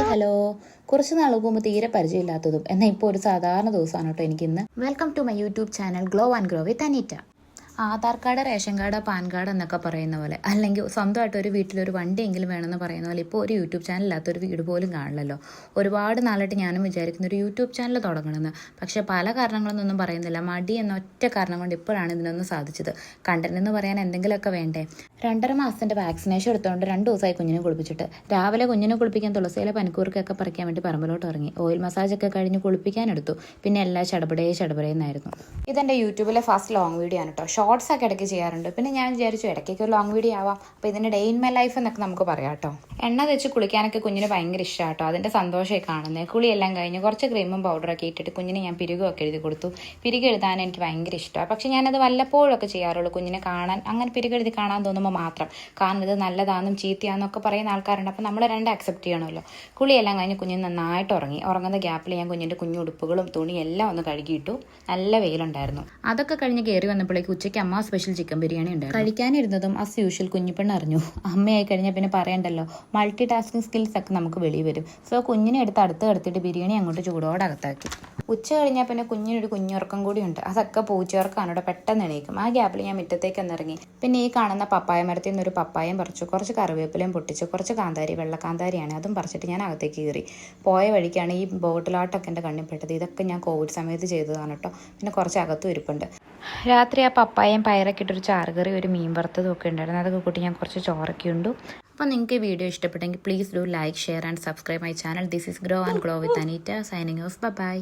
Hello. കുറച്ച് നാൾ മുമ്പ് തീരെ പരിചയമില്ലാത്തതും എന്നാൽ ഇപ്പോൾ ഒരു സാധാരണ ദിവസമാണ് കേട്ടോ എനിക്കിന്ന്. Welcome to my YouTube channel glow and grow with Aneeta. Aadhaar card, ration card, PAN card എന്നൊക്കെ പറയുന്ന പോലെ, അല്ലെങ്കിൽ സ്വന്തമായിട്ട് ഒരു വീട്ടിലൊരു വണ്ടിയെങ്കിലും വേണമെന്ന് പറയുന്ന പോലെ ഇപ്പോൾ ഒരു യൂട്യൂബ് ചാനൽ ഇല്ലാത്തൊരു വീട് പോലും കാണില്ലല്ലോ. ഒരുപാട് നാളായിട്ട് ഞാനും വിചാരിക്കുന്ന ഒരു യൂട്യൂബ് ചാനൽ തുടങ്ങണമെന്ന്. പക്ഷേ പല കാരണങ്ങളൊന്നും പറയുന്നില്ല. മടി എന്ന ഒറ്റ കാരണം കൊണ്ട് ഇപ്പോഴാണ് ഇതിനൊന്നും സാധിച്ചത്. കണ്ടന്റ് എന്ന് പറയാൻ എന്തെങ്കിലുമൊക്കെ വേണ്ടേ. 2.5 മാസത്തിൻ്റെ വാക്സിനേഷൻ എടുത്തുകൊണ്ട് 2 ദിവസമായി കുഞ്ഞിനെ കുളിപ്പിച്ചിട്ട്. രാവിലെ കുഞ്ഞിനെ കുളിപ്പിക്കാൻ തുളസിയിലെ പനിക്കൂർക്കൊക്കെ പറിക്കാൻ വേണ്ടി പറമ്പിലോട്ട് ഇറങ്ങി. ഓയിൽ മസാജൊക്കെ കഴിഞ്ഞ് കുളിപ്പിക്കാനെടുത്തു. പിന്നെ എല്ലാം ചടപടേന്നായിരുന്നു. ഇതെൻ്റെ യൂട്യൂബിലെ ഫസ്റ്റ് ലോങ് വീഡിയോ ആണ് കേട്ടോ. ഷോർട്സ് ഒക്കെ ഇടയ്ക്ക് ചെയ്യാറുണ്ട്. പിന്നെ ഞാൻ വിചാരിച്ചു ഇടയ്ക്കൊക്കെ ഒരു ലോങ് വീഡിയോ ആവാം. അപ്പോൾ ഇതിൻ്റെ ഡേ ഇൻ മൈ ലൈഫ് എന്നൊക്കെ നമുക്ക് പറയാം കേട്ടോ. എണ്ണ തെച്ച് കുളിക്കാനൊക്കെ കുഞ്ഞിന് ഭയങ്കര ഇഷ്ടമാണ് കേട്ടോ. അതിൻ്റെ സന്തോഷമായി കാണുന്നത്. കുളിയെല്ലാം കഴിഞ്ഞ് കുറച്ച് ക്രീമും പൗഡറൊക്കെ ഇട്ടിട്ട് കുഞ്ഞിന് ഞാൻ പിരുകൊക്കെ എഴുതി കൊടുത്തു. പിരുകെഴുതാൻ എനിക്ക് ഭയങ്കര ഇഷ്ടമാണ്. പക്ഷേ ഞാനത് വല്ലപ്പോഴൊക്കെ ചെയ്യാറുള്ളൂ. കുഞ്ഞിനെ കാണാൻ അങ്ങനെ പിരുകെഴുതി കാണാൻ തോന്നുമ്പോൾ മാത്രം. കാരണം ഇത് നല്ലതാണെന്നും ചീത്തയാണെന്നൊക്കെ പറയുന്ന ആൾക്കാരുണ്ട്. അപ്പോൾ നമ്മൾ രണ്ട് അക്സെപ്റ്റ് ചെയ്യണമല്ലോ. കുളിയെല്ലാം കഴിഞ്ഞ് കുഞ്ഞിന് നന്നായിട്ട് ഉറങ്ങി. ഉറങ്ങുന്ന ഗ്യാപ്പിൽ ഞാൻ കുഞ്ഞിൻ്റെ കുഞ്ഞുടുപ്പുകളും തുണിയും എല്ലാം ഒന്ന് കഴുകിയിട്ടു. നല്ല വെയിലുണ്ടായിരുന്നു. അതൊക്കെ കഴിഞ്ഞ് കയറി വന്നപ്പോഴേക്ക് ഉച്ചയ്ക്ക് അമ്മ സ്പെഷ്യൽ ചിക്കൻ ബിരിയാണി ഉണ്ടായിരുന്നു. കഴിക്കാനിരുന്നതും ആസ് യൂഷ്വൽ കുഞ്ഞിപ്പെണ്ണ് അറിഞ്ഞു. അമ്മയായി കഴിഞ്ഞാൽ പിന്നെ പറയണ്ടല്ലോ, മൾട്ടി ടാസ്കിങ് സ്കിൽസ് ഒക്കെ നമുക്ക് വെളിയിൽ വരും. സോ കുഞ്ഞിനെ എടുത്ത് അടുത്ത് കിടത്തിയിട്ട് ബിരിയാണി അങ്ങോട്ട് ചൂടോടെ അകത്താക്കി. ഉച്ച കഴിഞ്ഞാൽ പിന്നെ കുഞ്ഞിനൊരു കുഞ്ഞുറക്കം കൂടി ഉണ്ട്. അതൊക്കെ പൂച്ചയുറക്കാണ്. ഇവിടെ പെട്ടെന്ന് എണീക്കും. ആ ഗ്യാപ്പിൽ ഞാൻ മുറ്റത്തേക്ക് ഒന്നിറങ്ങി. പിന്നെ ഈ കാണുന്ന പപ്പായ മരത്തിൽ നിന്നൊരു പപ്പായം പറിച്ചു. കുറച്ച് കറിവേപ്പിലയും പൊട്ടിച്ചു. കുറച്ച് കാന്താരി, വെള്ളക്കാന്താരിയാണ്, അതും പറിച്ചിട്ട് ഞാൻ അകത്തേക്ക് കയറി. പോയ വഴിക്കാണ് ഈ ബോട്ടിലാട്ടൊക്കെ എൻ്റെ കണ്ണിൽ പെട്ടത്. ഇതൊക്കെ ഞാൻ കോവിഡ് സമയത്ത് ചെയ്തതാണ് കേട്ടോ. പിന്നെ കുറച്ച് അകത്തും ഇരിപ്പുണ്ട്. രാത്രി ആ പപ്പായയും പയറൊക്കെ ഇട്ടൊരു ചാറുകറി, ഒരു മീൻ വറുത്തതും ഒക്കെ ഉണ്ടായിരുന്നു. അതൊക്കെ കൂട്ടി ഞാൻ കുറച്ച് ചോറൊക്കെ ഉണ്ടു. അപ്പോൾ നിങ്ങൾക്ക് ഈ വീഡിയോ ഇഷ്ടപ്പെട്ടെങ്കിൽ please do like, share and subscribe my channel. This is grow and glow with Aneeta signing off. By.